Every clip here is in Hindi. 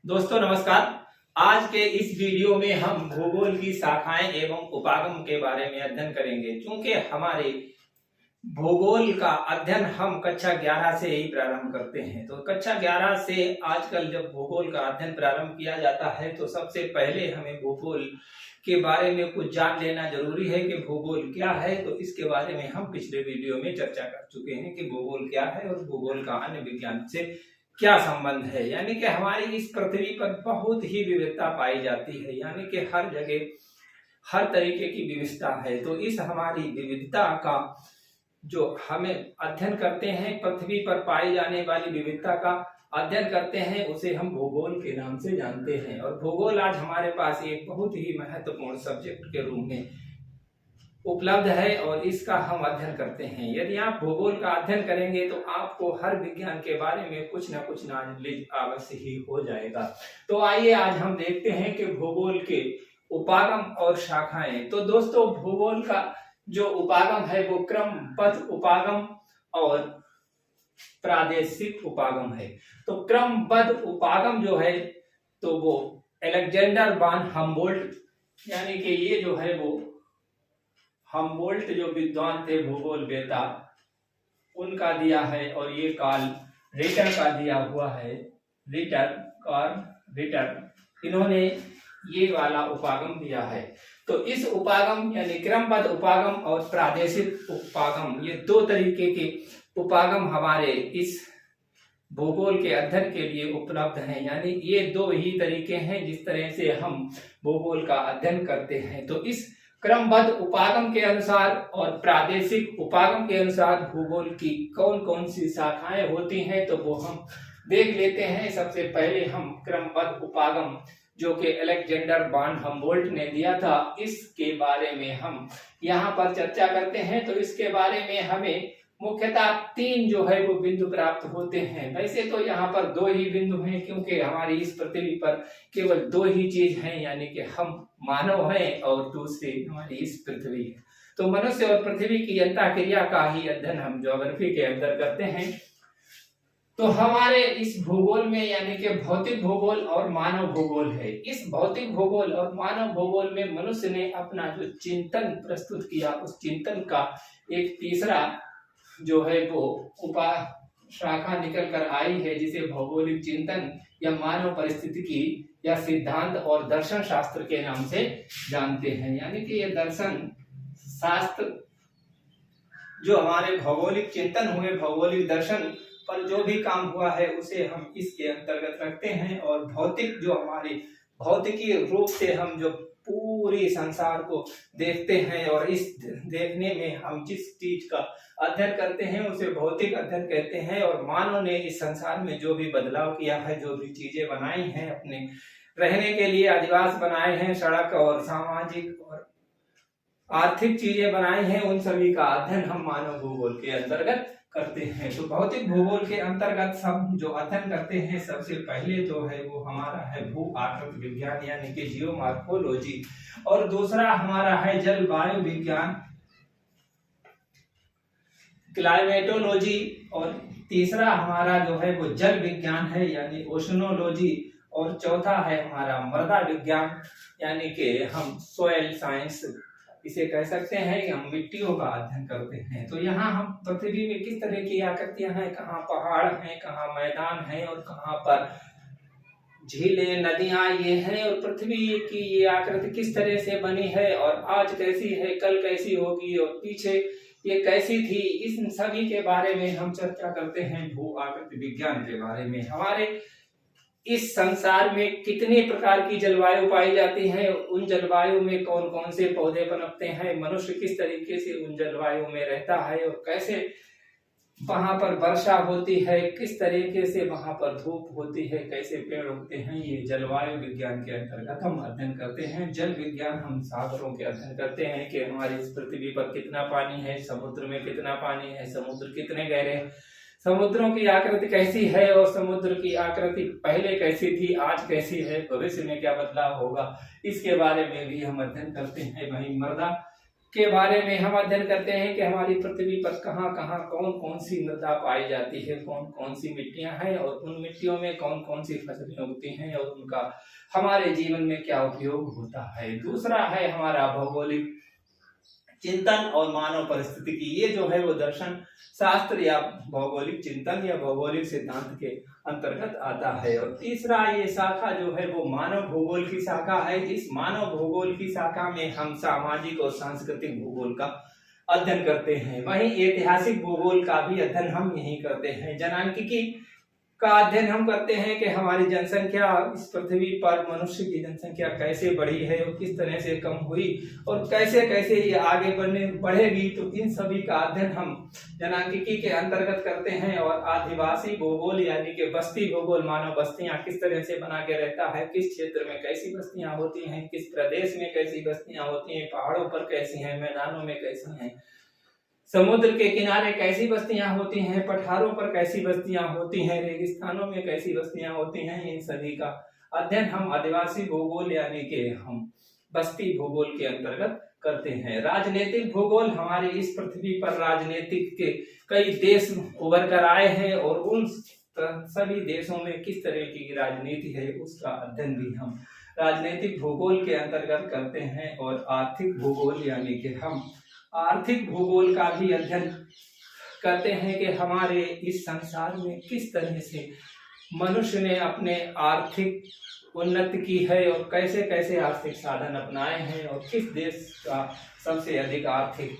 दोस्तों नमस्कार। आज के इस वीडियो में हम भूगोल की शाखाएं एवं उपागम के बारे में अध्ययन करेंगे। क्योंकि हमारे भूगोल का अध्ययन हम कक्षा 11 से ही प्रारंभ करते हैं, तो कक्षा 11 से आजकल जब भूगोल का अध्ययन प्रारंभ किया जाता है तो सबसे पहले हमें भूगोल के बारे में कुछ जान लेना जरूरी है कि भूगोल क्या है। तो इसके बारे में हम पिछले वीडियो में चर्चा कर चुके हैं कि भूगोल क्या है और भूगोल का अन्य विज्ञान से क्या संबंध है। यानी कि हमारी इस पृथ्वी पर बहुत ही विविधता पाई जाती है, यानी कि हर जगह हर तरीके की विविधता है। तो इस हमारी विविधता का जो हमें अध्ययन करते हैं, पृथ्वी पर पाई जाने वाली विविधता का अध्ययन करते हैं, उसे हम भूगोल के नाम से जानते हैं। और भूगोल आज हमारे पास एक बहुत ही महत्वपूर्ण सब्जेक्ट के रूप में उपलब्ध है और इसका हम अध्ययन करते हैं। यदि आप भूगोल का अध्ययन करेंगे तो आपको हर विज्ञान के बारे में कुछ न कुछ नॉलेज अवश्य ही हो जाएगा। तो आइए आज हम देखते हैं कि भूगोल के उपागम और शाखाएं। तो दोस्तों, भूगोल का जो उपागम है वो क्रमबद्ध उपागम और प्रादेशिक उपागम है। तो क्रमबद्ध उपागम जो है तो वो अलेक्जेंडर वान हम्बोल्ट, यानी कि ये जो है वो हम्बोल्ट जो विद्वान थे भूगोल वेता, उनका दिया है। और ये कार्ल रिटर का दिया हुआ है, कार्ल रिटर, इन्होंने ये वाला उपागम दिया है। तो इस उपागम यानी क्रमबद्ध उपागम और प्रादेशिक उपागम, ये दो तरीके के उपागम हमारे इस भूगोल के अध्ययन के लिए उपलब्ध हैं। यानी ये दो ही तरीके हैं जिस तरह से हम भूगोल का अध्ययन करते हैं। तो इस क्रमबद्ध उपागम के अनुसार और प्रादेशिक उपागम के अनुसार भूगोल की कौन कौन सी शाखाएं होती हैं तो वो हम देख लेते हैं। सबसे पहले हम क्रमबद्ध उपागम जो कि अलेक्जेंडर वान हम्बोल्ट ने दिया था, इसके बारे में हम यहाँ पर चर्चा करते हैं। तो इसके बारे में हमें मुख्यतः तीन जो है वो बिंदु प्राप्त होते हैं। वैसे तो यहाँ पर दो ही बिंदु हैं, क्योंकि हमारी इस पृथ्वी पर केवल दो ही चीज हैं, यानी कि हम मानव हैं और दूसरी हमारी इस पृथ्वी है। तो मनुष्य और पृथ्वी की अंतः क्रिया का ही अध्ययन हम ज्योग्राफी के अंदर करते हैं। तो हमारे इस भूगोल में यानी कि भौतिक भूगोल और मानव भूगोल है। इस भौतिक भूगोल और मानव भूगोल में मनुष्य ने अपना जो चिंतन प्रस्तुत किया, उस चिंतन का एक तीसरा जो है वो शाखा निकल कर आई है, जिसे भौगोलिक चिंतन या मानव परिस्थितिकी या सिद्धांत और दर्शन शास्त्र के नाम से जानते हैं। यानी कि ये दर्शन शास्त्र जो हमारे भौगोलिक चिंतन हुए, भौगोलिक दर्शन पर जो भी काम हुआ है उसे हम इसके अंतर्गत रखते हैं। और भौतिक जो हमारी भौतिकी रूप से हम जो पूरी संसार को देखते हैं और इस देखने में हम जिस चीज का अध्ययन करते हैं उसे भौतिक अध्ययन कहते हैं। और मानव ने इस संसार में जो भी बदलाव किया है, जो भी चीजें बनाई हैं, अपने रहने के लिए अधिवास बनाए हैं, सड़क और सामाजिक और आर्थिक चीजें बनाई हैं, उन सभी का अध्ययन हम मानव भूगोल के अंतर्गत करते हैं। तो भौतिक भूगोल के अंतर्गत सब जो अध्ययन करते हैं, सबसे पहले तो है वो हमारा है भू आकृति विज्ञान यानी कि जियोमॉर्फोलॉजी, और दूसरा हमारा है जलवायु विज्ञान क्लाइमेटोलॉजी, और तीसरा हमारा जो है वो जल विज्ञान है यानी ओशनोलॉजी, और चौथा है हमारा मृदा विज्ञान यानी कि हम सोयल साइंस इसे कह सकते हैं कि हम मिट्टियों का अध्ययन करते हैं। तो यहाँ हम पृथ्वी में किस तरह की आकृतियां हैं, कहाँ पहाड़ हैं, कहाँ मैदान हैं और कहाँ पर झीलें नदियां ये हैं, और पृथ्वी की ये आकृति किस तरह से बनी है और आज कैसी है, कल कैसी होगी और पीछे ये कैसी थी, इस सभी के बारे में हम चर्चा करते हैं। भू आकृति विज्ञान के बारे में हमारे इस संसार में कितने प्रकार की जलवायु पाई जाती है, उन जलवायु में कौन कौन से पौधे पनपते हैं, मनुष्य किस तरीके से उन जलवायु में रहता है और कैसे वहां पर वर्षा होती है, किस तरीके से वहां पर धूप होती है, कैसे पेड़ उगते हैं, ये जलवायु विज्ञान के अंतर्गत हम अध्ययन करते हैं। जल विज्ञान हम सागरों के अध्ययन करते हैं कि हमारी इस पृथ्वी पर कितना पानी है, समुद्र में कितना पानी है, समुद्र कितने गहरे हैं, समुद्रों की आकृति कैसी है और समुद्र की आकृति पहले कैसी थी, आज कैसी है, भविष्य में क्या बदलाव होगा, इसके बारे में भी हम अध्ययन करते हैं। वहीं मृदा के बारे में हम अध्ययन करते हैं कि हमारी पृथ्वी पर कहाँ कहाँ कौन कौन सी मृदा पाई जाती है, कौन कौन सी मिट्टियां हैं और उन मिट्टियों में कौन कौन सी फसलें उगती हैं और उनका हमारे जीवन में क्या उपयोग होता है। दूसरा है हमारा भौगोलिक चिंतन और मानव परिस्थितिकी। ये जो है वो दर्शन शास्त्र या भौगोलिक चिंतन या भौगोलिक सिद्धांत के अंतर्गत आता है। और तीसरा ये शाखा जो है वो मानव भूगोल की शाखा है। इस मानव भूगोल की शाखा में हम सामाजिक और सांस्कृतिक भूगोल का अध्ययन करते हैं। वहीं ऐतिहासिक भूगोल का भी अध्ययन हम यही करते हैं। जनांकिकी का अध्ययन हम करते हैं कि हमारी जनसंख्या इस पृथ्वी पर मनुष्य की जनसंख्या कैसे बढ़ी है और किस तरह से कम हुई और कैसे कैसे ये आगे बढ़ेगी। तो इन सभी का अध्ययन हम जनांकिकी के अंतर्गत करते हैं। और आदिवासी भूगोल यानी कि बस्ती भूगोल, मानव बस्तियां किस तरह से बना के रहता है, किस क्षेत्र में कैसी बस्तियां होती हैं, किस प्रदेश में कैसी बस्तियां होती हैं, पहाड़ों पर कैसी हैं, मैदानों में कैसी हैं, समुद्र के किनारे कैसी बस्तियां होती हैं, पठारों पर कैसी बस्तियां होती हैं, रेगिस्तानों में कैसी बस्तियां होती हैं, इन सभी का अध्ययन हम आदिवासी भूगोल यानी कि हम बस्ती भूगोल के अंतर्गत करते हैं। राजनीतिक भूगोल, हमारी इस पृथ्वी पर राजनीतिक के कई देश उभर कर आए हैं और उन सभी देशों में किस तरह की राजनीति है उसका अध्ययन भी हम राजनीतिक भूगोल के अंतर्गत करते हैं। और आर्थिक भूगोल यानी कि हम आर्थिक भूगोल का भी अध्ययन करते हैं कि हमारे इस संसार में किस तरह से मनुष्य ने अपने आर्थिक उन्नति की है और कैसे कैसे आर्थिक साधन अपनाए हैं और किस देश का सबसे अधिक आर्थिक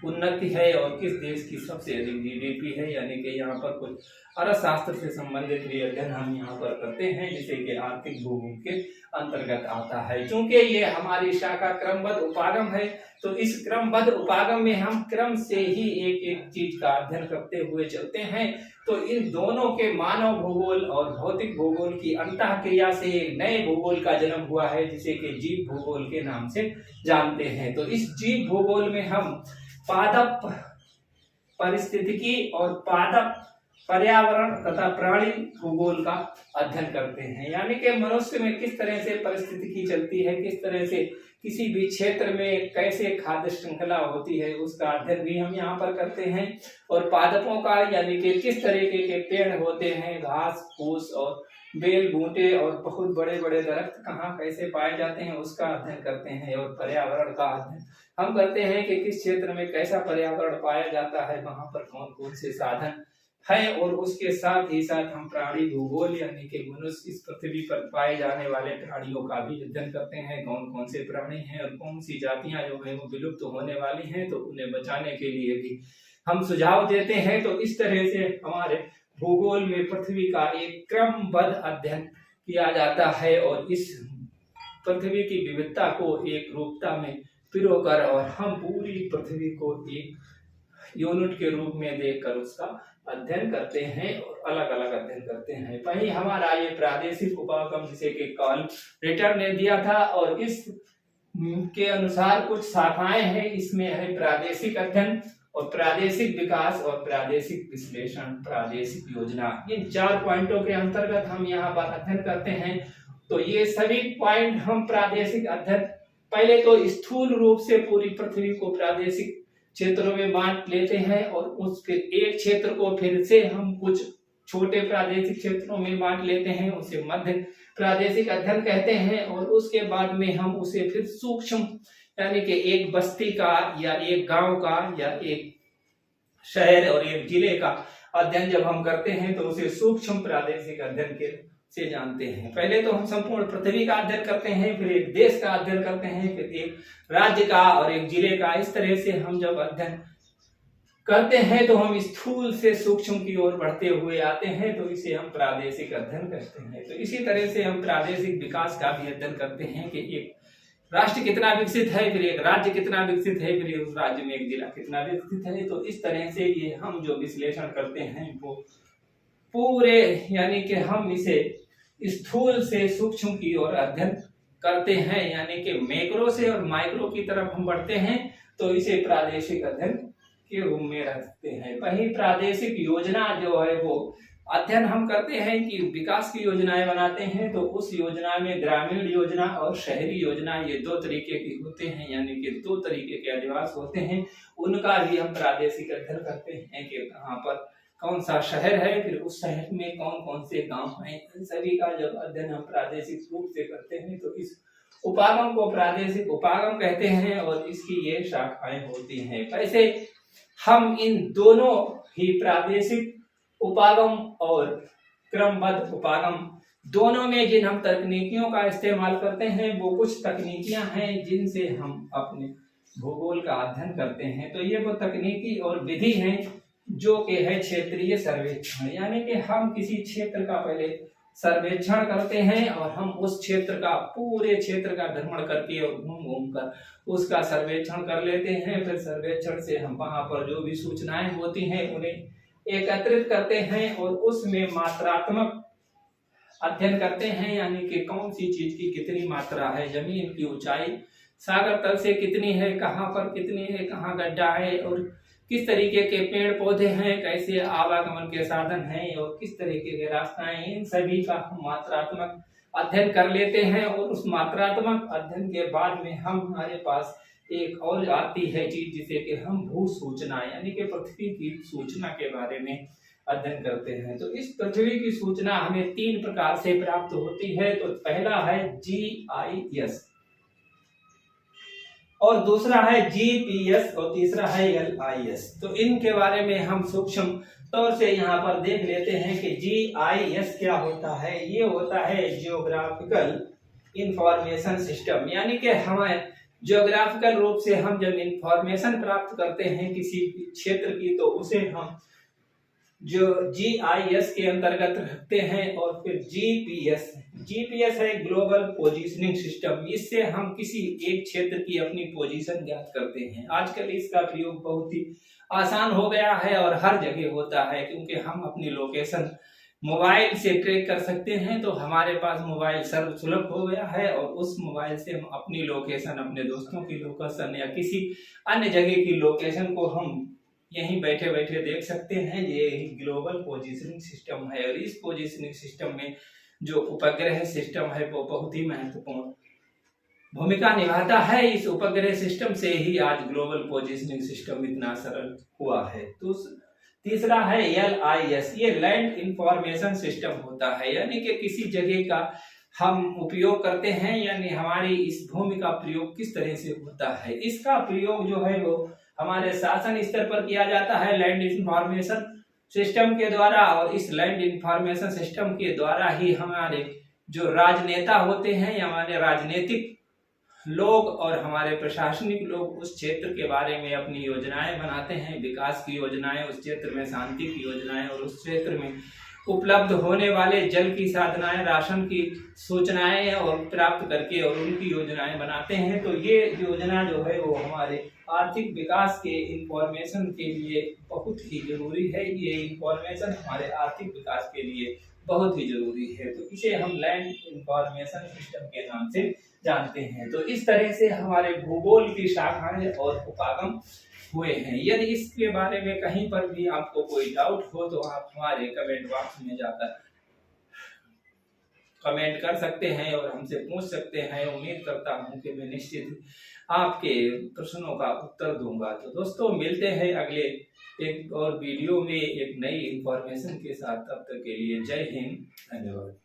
उन्नति है और किस देश की सबसे अधिक जीडीपी है। यानी कि यहाँ पर कुछ अर्थशास्त्र से संबंधित भी अध्ययन हम यहाँ पर करते हैं जिसे कि आर्थिक भूगोल के अंतर्गत आता है। चूंकि ये हमारी शाखा क्रमबद्ध उपागम है तो इस क्रमबद्ध उपागम में हम क्रम से ही एक एक चीज का अध्ययन करते हुए चलते हैं। तो इन दोनों के मानव भूगोल और भौतिक भूगोल की अंतःक्रिया से एक नए भूगोल का जन्म हुआ है जिसे कि जीव भूगोल के नाम से जानते हैं। तो इस जीव भूगोल में हम पादप परिस्थितिकी और पादप पर्यावरण तथा प्राणी भूगोल का अध्ययन करते हैं। यानी कि मनुष्य में किस तरह से परिस्थितिकी चलती है, किस तरह से किसी भी क्षेत्र में कैसे खाद्य श्रृंखला होती है उसका अध्ययन भी हम यहाँ पर करते हैं। और पादपों का यानी कि किस तरीके के पेड़ होते हैं, घास फूस और बेल बूटे और बहुत बड़े बड़े दरख्त कहाँ कैसे पाए जाते हैं उसका अध्ययन करते हैं। और पर्यावरण का अध्ययन हम करते हैं कि किस क्षेत्र में कैसा पर्यावरण पाया जाता है, वहां पर कौन कौन से साधन है। और उसके साथ ही साथ हम प्राणी भूगोल यानी कि मनुष्य इस पृथ्वी पर पाए जाने वाले प्राणियों का भी अध्ययन करते हैं, कौन कौन से प्राणी हैं और कौन सी जातियां जो है वो विलुप्त होने वाली हैं तो उन्हें बचाने के लिए भी हम सुझाव देते हैं। तो इस तरह से हमारे भूगोल में पृथ्वी का एक क्रमबद्ध अध्ययन किया जाता है और इस पृथ्वी की विविधता को एक रूपता में पिरोकर और हम पूरी पृथ्वी को एक यूनिट के रूप में देखकर उसका अध्ययन करते हैं और अलग अलग अध्ययन करते हैं। वहीं हमारा ये प्रादेशिक उपागम जिसे कि कार्ल रिटर ने दिया था और इस के अनुसार कुछ शाखाएं हैं। इसमें है प्रादेशिक अध्ययन और प्रादेशिक विकास और प्रादेशिक विश्लेषण, प्रादेशिक योजना। इन 4 पॉइंटों के अंतर्गत हम यहाँ पर अध्ययन करते हैं। तो ये सभी पॉइंट हम प्रादेशिक अध्ययन पहले तो स्थूल रूप से पूरी पृथ्वी को प्रादेशिक क्षेत्रों में बांट लेते हैं और उस फिर एक क्षेत्र को फिर से हम कुछ छोटे प्रादेशिक क्षेत्रों में बांट लेते हैं, उसे मध्य प्रादेशिक अध्ययन कहते हैं। और उसके बाद में हम उसे फिर सूक्ष्म यानी कि एक बस्ती का या एक गांव का या एक शहर और एक जिले का अध्ययन जब हम करते हैं तो उसे सूक्ष्म प्रादेशिक अध्ययन के से जानते हैं। पहले तो हम संपूर्ण पृथ्वी का अध्ययन करते हैं, फिर एक देश का अध्ययन करते हैं, फिर एक राज्य का और एक जिले का। इस तरह से हम जब अध्ययन करते हैं तो हम स्थूल से सूक्ष्म की ओर बढ़ते हुए आते हैं तो इसे हम प्रादेशिक अध्ययन कहते हैं। तो इसी तरह से हम प्रादेशिक विकास का भी अध्ययन करते हैं कि एक राष्ट्र कितना विकसित है, फिर एक राज्य कितना विकसित है, फिर उस राज्य में एक जिला कितना विकसित है। तो इस तरह से ये हम जो विश्लेषण करते हैं वो पूरे यानी कि हम इसे स्थूल से सूक्ष्म की ओर अध्ययन करते हैं, यानी कि मैक्रो से और माइक्रो की तरफ हम बढ़ते हैं तो इसे प्रादेशिक अध्ययन के रूप में रखते हैं। वहीं प्रादेशिक योजना जो है वो अध्ययन हम करते हैं कि विकास की योजनाएं बनाते हैं, तो उस योजना में ग्रामीण योजना और शहरी योजना ये दो तरीके की होते हैं, यानी कि दो तरीके के अधिवास होते हैं। उनका भी हम प्रादेशिक अध्ययन करते हैं कि कहाँ पर कौन सा शहर है, फिर उस शहर में कौन कौन से गांव हैं, इन सभी का जब अध्ययन हम प्रादेशिक रूप से करते हैं तो इस उपागम को प्रादेशिक उपागम कहते हैं और इसकी ये शाखाएं होती हैं। वैसे हम इन दोनों ही प्रादेशिक उपागम और क्रमबद्ध उपागम दोनों में जिन हम तकनीकियों का इस्तेमाल करते हैं वो कुछ तकनीकियां हैं जिनसे हम अपने भूगोल का अध्ययन करते हैं। तो ये वो तकनीकी और विधि हैं जो कि है क्षेत्रीय सर्वेक्षण, यानी कि हम किसी क्षेत्र का पहले सर्वेक्षण करते हैं और हम उस क्षेत्र का पूरे क्षेत्र का भ्रमण करके और घूम घूम कर उसका सर्वेक्षण कर लेते हैं। फिर सर्वेक्षण से हम वहां पर जो भी सूचनाएं होती हैं उन्हें एकत्रित करते हैं और उसमें मात्रात्मक अध्ययन करते हैं, यानी कि कौन सी चीज की कितनी मात्रा है, जमीन की ऊंचाई सागर तल से कितनी है, कहाँ पर कितनी है, कहाँ गड्ढा है और किस तरीके के पेड़ पौधे हैं, कैसे आवागमन के साधन हैं और किस तरीके के रास्ताएं, इन सभी का हम मात्रात्मक अध्ययन कर लेते हैं। और उस मात्रात्मक अध्ययन के बाद में हमारे पास एक और आती है चीज जिसे कि हम भू सूचना यानी कि पृथ्वी की सूचना के बारे में अध्ययन करते हैं। तो इस पृथ्वी की सूचना हमें 3 प्रकार से प्राप्त होती है। तो पहला है GIS और दूसरा है GPS और तीसरा है LIS। तो इनके बारे में हम सूक्ष्म तौर से यहाँ पर देख लेते हैं कि GIS क्या होता है। ये होता है जियोग्राफिकल इंफॉर्मेशन सिस्टम, यानी कि हमें जियोग्राफिकल रूप से हम जब इंफॉर्मेशन प्राप्त करते हैं किसी क्षेत्र की तो उसे हम जो GIS के अंतर्गत रखते हैं। और फिर GPS है ग्लोबल पोजीशनिंग सिस्टम, इससे हम किसी एक क्षेत्र की अपनी पोजीशन ज्ञात करते हैं। आजकल इसका प्रयोग बहुत ही आसान हो गया है और हर जगह होता है, क्योंकि हम अपनी लोकेशन मोबाइल से ट्रैक कर सकते हैं। तो हमारे पास मोबाइल सर्वसुलभ हो गया है और उस मोबाइल से हम अपनी लोकेशन, अपने दोस्तों की लोकेशन या किसी अन्य जगह की लोकेशन को हम यहीं बैठे बैठे देख सकते हैं। ये ग्लोबल पोजीशनिंग सिस्टम है और इस पोजीशनिंग सिस्टम में जो उपग्रह सिस्टम है वो बहुत ही महत्वपूर्ण भूमिका निभाता है। इस उपग्रह सिस्टम से ही आज ग्लोबल पोजीशनिंग सिस्टम इतना सरल हुआ है। तो तीसरा है LIS, ये लैंड इंफॉर्मेशन सिस्टम होता है, यानी कि किसी जगह का हम उपयोग करते हैं, यानी हमारी इस भूमि का प्रयोग किस तरह से होता है। इसका प्रयोग जो है वो हमारे शासन स्तर पर किया जाता है लैंड इंफॉर्मेशन सिस्टम के द्वारा। और इस लैंड इंफॉर्मेशन सिस्टम के द्वारा ही हमारे जो राजनेता होते हैं या हमारे राजनीतिक लोग और हमारे प्रशासनिक लोग उस क्षेत्र के बारे में अपनी योजनाएं बनाते हैं, विकास की योजनाएं, उस क्षेत्र में शांति की योजनाएं और उस क्षेत्र में उपलब्ध होने वाले जल की साधनाएं, राशन की सूचनाएं और प्राप्त करके और उनकी योजनाएं बनाते हैं। तो ये योजना जो है वो हमारे आर्थिक विकास के इंफॉर्मेशन के लिए बहुत ही जरूरी है। ये इंफॉर्मेशन हमारे आर्थिक विकास के लिए बहुत ही जरूरी है। तो इसे हम लैंड इंफॉर्मेशन सिस्टम के नाम से जानते हैं। तो इस तरह से हमारे भूगोल की शाखाएं और उपागम हुए हैं। यदि इसके बारे में कहीं पर भी आपको कोई डाउट हो तो आप हमारे कमेंट बॉक्स में जाकर कमेंट कर सकते हैं और हमसे पूछ सकते हैं। उम्मीद करता हूं कि मैं निश्चित आपके प्रश्नों का उत्तर दूंगा। तो दोस्तों मिलते हैं अगले एक और वीडियो में एक नई इंफॉर्मेशन के साथ। तब तक के लिए जय हिंद, धन्यवाद।